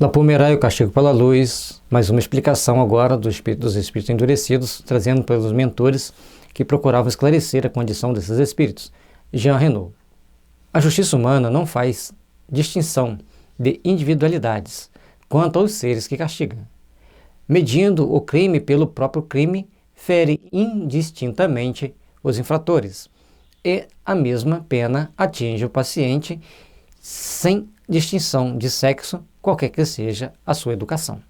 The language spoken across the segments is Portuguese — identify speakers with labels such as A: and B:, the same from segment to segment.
A: Lapomerai, o castigo pela luz, mais uma explicação agora dos espíritos endurecidos, trazendo pelos mentores que procuravam esclarecer a condição desses espíritos. Jean Renaud. A justiça humana não faz distinção de individualidades quanto aos seres que castiga. Medindo o crime pelo próprio crime, fere indistintamente os infratores, e a mesma pena atinge o paciente sem distinção de sexo, qualquer que seja a sua educação.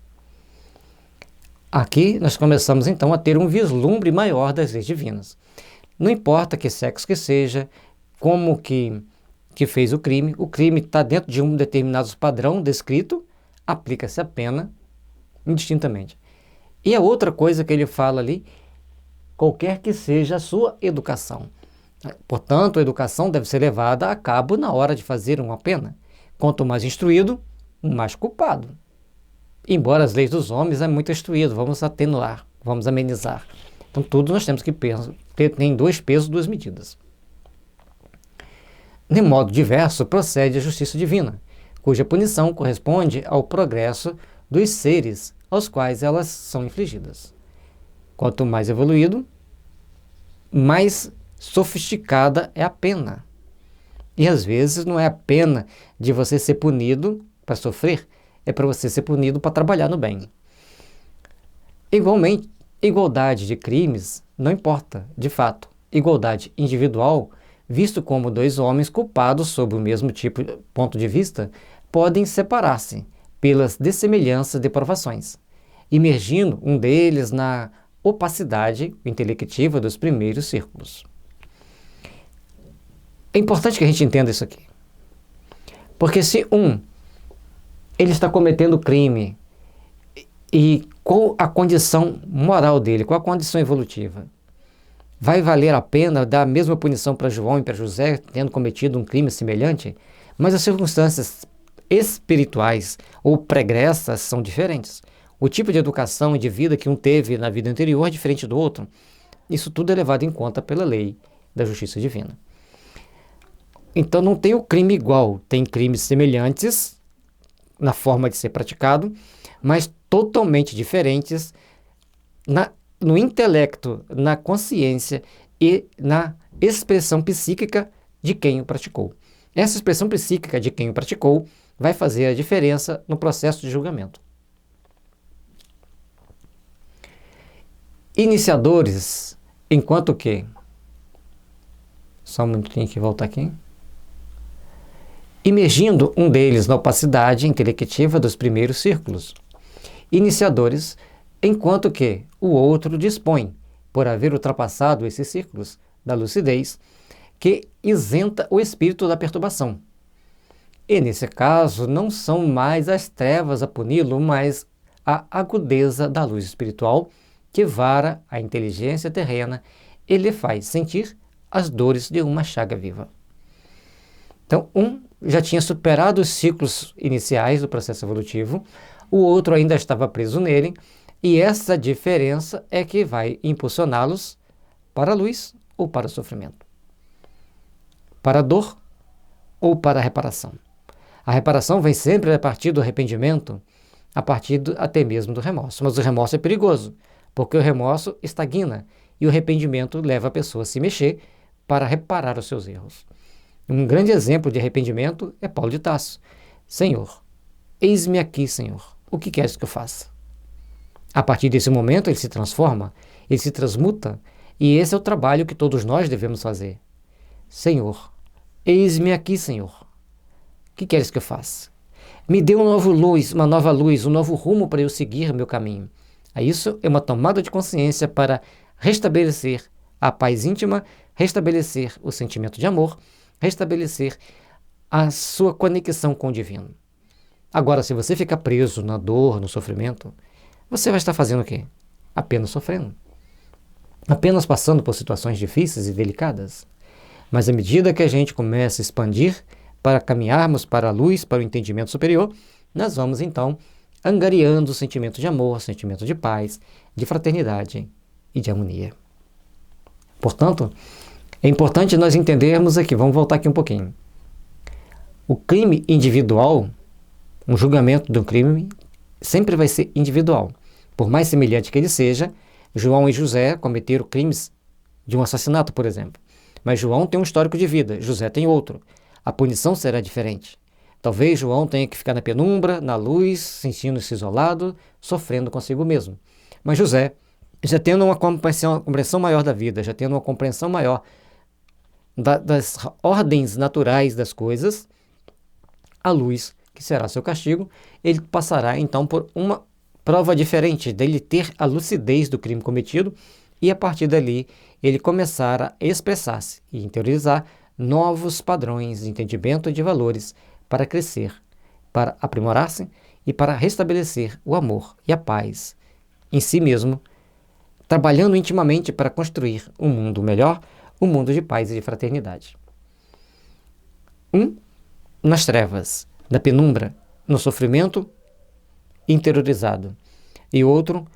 A: Aqui nós começamos então a ter um vislumbre maior das leis divinas. Não importa que sexo que seja, como que fez o crime está dentro de um determinado padrão descrito, aplica-se a pena indistintamente. E a outra coisa que ele fala ali, qualquer que seja a sua educação. Portanto, a educação deve ser levada a cabo na hora de fazer uma pena. Quanto mais instruído, mais culpado. Embora as leis dos homens é muito instruído, vamos atenuar, vamos amenizar. Então, tudo nós temos que ter em 2 pesos, 2 medidas. De modo diverso, procede a justiça divina, cuja punição corresponde ao progresso dos seres aos quais elas são infligidas. Quanto mais evoluído, mais sofisticada é a pena. E às vezes não é a pena de você ser punido para sofrer, é para você ser punido para trabalhar no bem. Igualmente, igualdade de crimes não importa, de fato. Igualdade individual, visto como 2 homens culpados sob o mesmo ponto de vista, podem separar-se pelas dessemelhanças de provações, imergindo um deles na opacidade intelectiva dos primeiros círculos. É importante que a gente entenda isso aqui. Porque se ele está cometendo crime, e qual a condição moral dele, qual a condição evolutiva? Vai valer a pena dar a mesma punição para João e para José, tendo cometido um crime semelhante? Mas as circunstâncias espirituais ou pregressas são diferentes. O tipo de educação e de vida que um teve na vida anterior é diferente do outro. Isso tudo é levado em conta pela lei da justiça divina. Então não tem o crime igual, tem crimes semelhantes na forma de ser praticado, mas totalmente diferentes no intelecto, na consciência e na expressão psíquica de quem o praticou. Essa expressão psíquica de quem o praticou vai fazer a diferença no processo de julgamento. Iniciadores, enquanto que... Só um minutinho que voltar aqui. Imergindo um deles na opacidade intelectiva dos primeiros círculos. Iniciadores, enquanto que o outro dispõe, por haver ultrapassado esses círculos, da lucidez, que isenta o espírito da perturbação. E, nesse caso, não são mais as trevas a puni-lo, mas a agudeza da luz espiritual que vara a inteligência terrena e lhe faz sentir as dores de uma chaga viva. Então, já tinha superado os ciclos iniciais do processo evolutivo, o outro ainda estava preso nele, e essa diferença é que vai impulsioná-los para a luz ou para o sofrimento, para a dor ou para a reparação. A reparação vem sempre a partir do arrependimento, a partir até mesmo do remorso. Mas o remorso é perigoso, porque o remorso estagna e o arrependimento leva a pessoa a se mexer para reparar os seus erros. Um grande exemplo de arrependimento é Paulo de Tarso. Senhor, eis-me aqui, Senhor, o que queres que eu faça? A partir desse momento ele se transforma, ele se transmuta, e esse é o trabalho que todos nós devemos fazer. Senhor, eis-me aqui, Senhor, o que queres que eu faça? Me dê uma nova luz, um novo rumo para eu seguir meu caminho. Isso é uma tomada de consciência para restabelecer a paz íntima, restabelecer o sentimento de amor, restabelecer a sua conexão com o divino. Agora, se você ficar preso na dor, no sofrimento, você vai estar fazendo o quê? Apenas sofrendo. Apenas passando por situações difíceis e delicadas. Mas à medida que a gente começa a expandir para caminharmos para a luz, para o entendimento superior, nós vamos então angariando o sentimento de amor, sentimento de paz, de fraternidade e de harmonia. Portanto, é importante nós entendermos aqui, vamos voltar aqui um pouquinho. O crime individual Um julgamento do crime sempre vai ser individual. Por mais semelhante que ele seja, João e José cometeram crimes de um assassinato, por exemplo. Mas João tem um histórico de vida, José tem outro. A punição será diferente. Talvez João tenha que ficar na penumbra, na luz, sentindo-se isolado, sofrendo consigo mesmo. Mas José, já tendo uma compreensão maior da vida, já tendo uma compreensão maior das ordens naturais das coisas, a luz, que será seu castigo, ele passará então por uma prova diferente dele ter a lucidez do crime cometido e a partir dali ele começar a expressar-se e interiorizar novos padrões de entendimento e de valores para crescer, para aprimorar-se e para restabelecer o amor e a paz em si mesmo, trabalhando intimamente para construir um mundo melhor, um mundo de paz e de fraternidade. Um nas trevas, na penumbra, no sofrimento interiorizado, e outro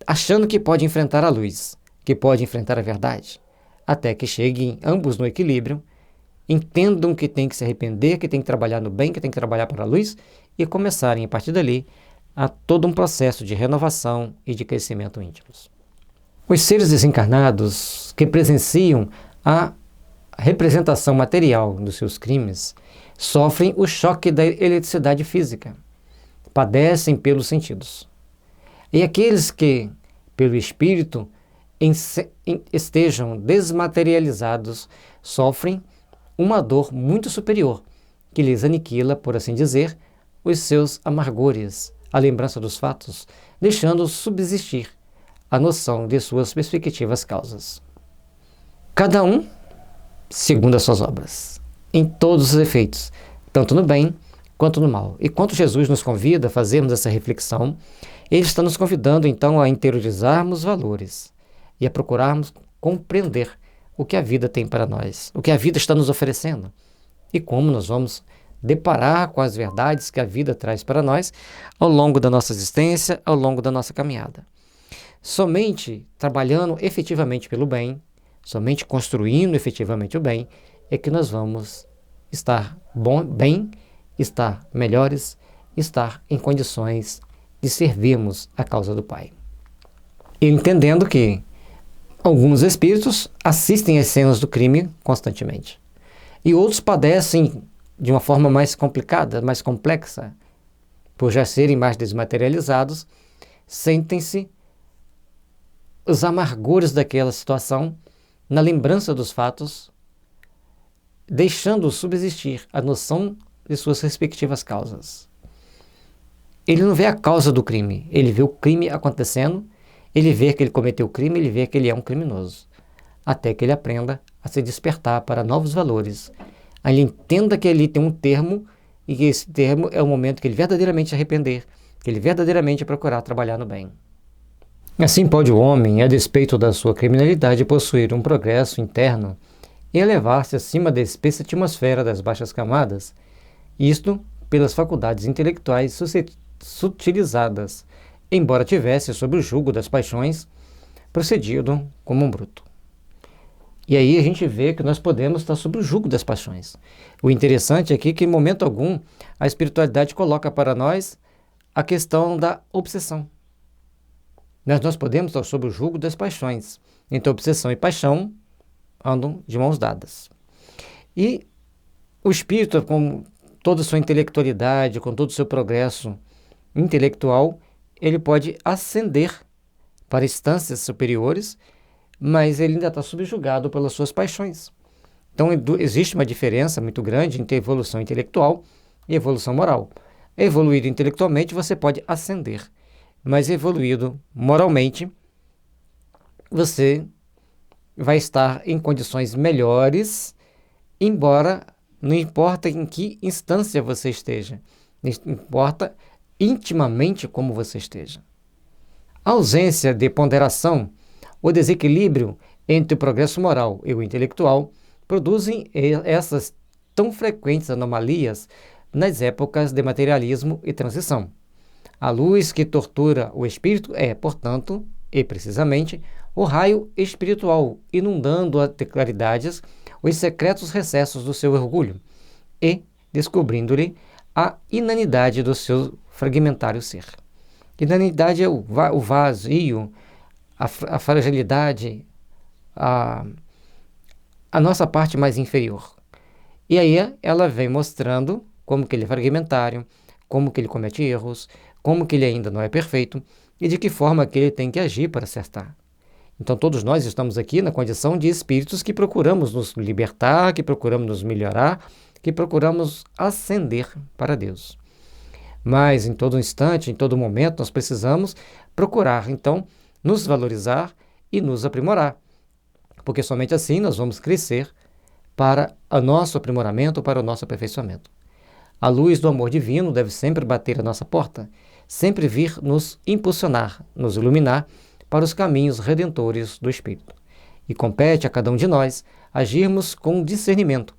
A: achando que pode enfrentar a luz, que pode enfrentar a verdade, até que cheguem ambos no equilíbrio, entendam que tem que se arrepender, que tem que trabalhar no bem, que tem que trabalhar para a luz e começarem a partir dali a todo um processo de renovação e de crescimento íntimos. Os seres desencarnados que presenciam a representação material dos seus crimes sofrem o choque da eletricidade física, padecem pelos sentidos. E aqueles que, pelo espírito, estejam desmaterializados, sofrem uma dor muito superior, que lhes aniquila, por assim dizer, os seus amargores, a lembrança dos fatos, deixando subsistir a noção de suas respectivas causas. Cada um segundo as suas obras, em todos os efeitos, tanto no bem quanto no mal. E quando Jesus nos convida a fazermos essa reflexão, Ele está nos convidando então a interiorizarmos valores e a procurarmos compreender o que a vida tem para nós, o que a vida está nos oferecendo e como nós vamos deparar com as verdades que a vida traz para nós ao longo da nossa existência, ao longo da nossa caminhada. Somente trabalhando efetivamente pelo bem, somente construindo efetivamente o bem, é que nós vamos estar bem, estar melhores, estar em condições de servirmos a causa do Pai. E entendendo que alguns espíritos assistem às cenas do crime constantemente. E outros padecem de uma forma mais complicada, mais complexa, por já serem mais desmaterializados, sentem-se os amargores daquela situação na lembrança dos fatos, deixando subsistir a noção de suas respectivas causas. Ele não vê a causa do crime, ele vê o crime acontecendo, ele vê que ele cometeu o crime, ele vê que ele é um criminoso, até que ele aprenda a se despertar para novos valores. Aí ele entenda que ali tem um termo e que esse termo é o momento que ele verdadeiramente se arrepender, que ele verdadeiramente procurar trabalhar no bem. Assim pode o homem, a despeito da sua criminalidade, possuir um progresso interno e elevar-se acima da espessa atmosfera das baixas camadas, isto pelas faculdades intelectuais sutilizadas, embora tivesse sob o jugo das paixões procedido como um bruto. E aí a gente vê que nós podemos estar sob o jugo das paixões. O interessante aqui é que em momento algum a espiritualidade coloca para nós a questão da obsessão. Nós podemos estar sob o jugo das paixões. Então obsessão e paixão andam de mãos dadas. E o espírito, com toda a sua intelectualidade, com todo o seu progresso intelectual, ele pode ascender para instâncias superiores, mas ele ainda está subjugado pelas suas paixões. Então existe uma diferença muito grande entre evolução intelectual e evolução moral. Evoluído intelectualmente, você pode ascender, mas evoluído moralmente, você vai estar em condições melhores, embora não importa em que instância você esteja, importa intimamente como você esteja. A ausência de ponderação, o desequilíbrio entre o progresso moral e o intelectual produzem essas tão frequentes anomalias nas épocas de materialismo e transição. A luz que tortura o espírito é, portanto, e precisamente, o raio espiritual, inundando de claridades os secretos recessos do seu orgulho e descobrindo-lhe a inanidade do seu fragmentário ser. Inanidade é o vazio, a fragilidade, a nossa parte mais inferior. E aí ela vem mostrando como que ele é fragmentário, como que ele comete erros, como que ele ainda não é perfeito e de que forma que ele tem que agir para acertar. Então todos nós estamos aqui na condição de espíritos que procuramos nos libertar, que procuramos nos melhorar, que procuramos ascender para Deus. Mas em todo instante, em todo momento, nós precisamos procurar, então, nos valorizar e nos aprimorar, porque somente assim nós vamos crescer para o nosso aprimoramento, para o nosso aperfeiçoamento. A luz do amor divino deve sempre bater à nossa porta, sempre vir nos impulsionar, nos iluminar para os caminhos redentores do Espírito. E compete a cada um de nós agirmos com discernimento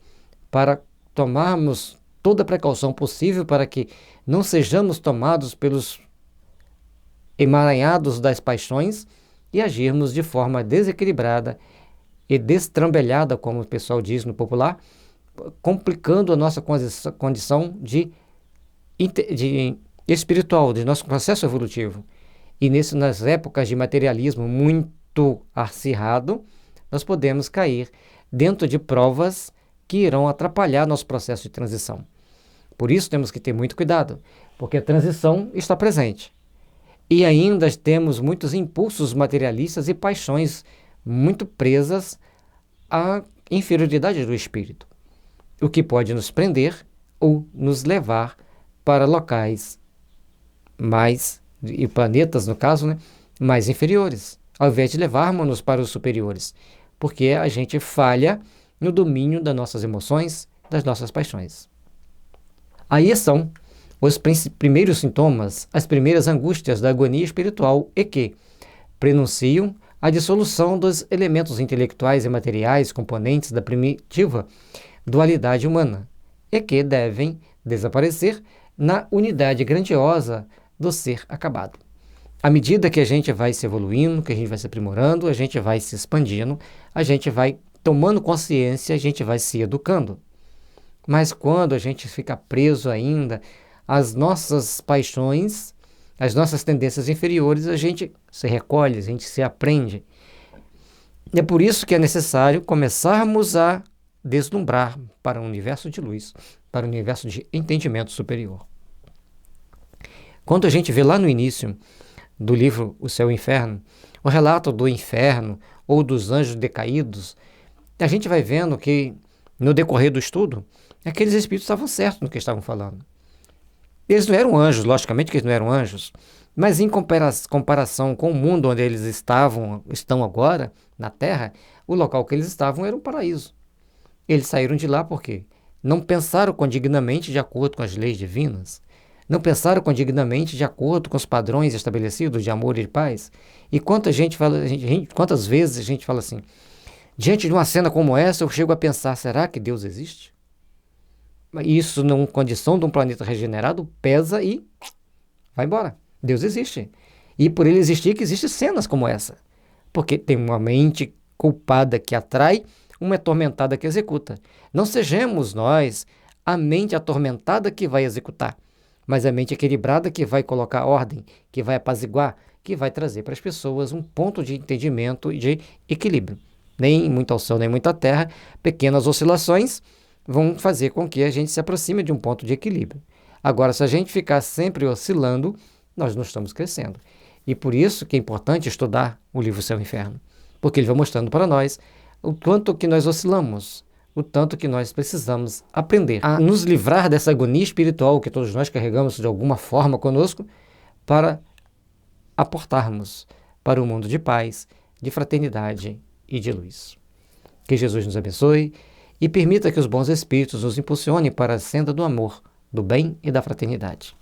A: para tomarmos toda a precaução possível para que não sejamos tomados pelos emaranhados das paixões e agirmos de forma desequilibrada e destrambelhada, como o pessoal diz no popular, complicando a nossa condição de espiritual, de nosso processo evolutivo. E nas épocas de materialismo muito acirrado, nós podemos cair dentro de provas que irão atrapalhar nosso processo de transição. Por isso temos que ter muito cuidado, porque a transição está presente. E ainda temos muitos impulsos materialistas e paixões muito presas à inferioridade do espírito, o que pode nos prender ou nos levar para locais e planetas, no caso, mais inferiores, ao invés de levarmos-nos para os superiores, porque a gente falha no domínio das nossas emoções, das nossas paixões. Aí são os primeiros sintomas, as primeiras angústias da agonia espiritual e que prenunciam a dissolução dos elementos intelectuais e materiais componentes da primitiva dualidade humana e que devem desaparecer na unidade grandiosa do ser acabado. À medida que a gente vai se evoluindo, que a gente vai se aprimorando, a gente vai se expandindo, a gente vai tomando consciência, a gente vai se educando. Mas quando a gente fica preso ainda às nossas paixões, às nossas tendências inferiores, a gente se recolhe, a gente se aprende. É por isso que é necessário começarmos a deslumbrar para um universo de luz, para um universo de entendimento superior. Quando a gente vê lá no início do livro O Céu e o Inferno, o relato do inferno ou dos anjos decaídos, a gente vai vendo que, no decorrer do estudo, aqueles espíritos estavam certos no que estavam falando. Eles não eram anjos, logicamente que eles não eram anjos, mas em comparação com o mundo onde eles estão agora, na Terra, o local que eles estavam era um paraíso. Eles saíram de lá porque não pensaram condignamente de acordo com as leis divinas, não pensaram condignamente de acordo com os padrões estabelecidos de amor e de paz. E quantas vezes a gente fala assim, diante de uma cena como essa, eu chego a pensar, será que Deus existe? Isso, numa condição de um planeta regenerado, pesa e vai embora. Deus existe. E por ele existir, que existem cenas como essa. Porque tem uma mente culpada que atrai, uma atormentada que executa. Não sejamos nós a mente atormentada que vai executar, mas a mente equilibrada que vai colocar ordem, que vai apaziguar, que vai trazer para as pessoas um ponto de entendimento e de equilíbrio. Nem muito ao céu, nem muito à terra, pequenas oscilações vão fazer com que a gente se aproxime de um ponto de equilíbrio. Agora, se a gente ficar sempre oscilando, nós não estamos crescendo. E por isso que é importante estudar o livro Céu e Inferno, porque ele vai mostrando para nós o quanto que nós oscilamos, o tanto que nós precisamos aprender a nos livrar dessa agonia espiritual que todos nós carregamos de alguma forma conosco para aportarmos para um mundo de paz, de fraternidade e de luz. Que Jesus nos abençoe e permita que os bons espíritos nos impulsionem para a senda do amor, do bem e da fraternidade.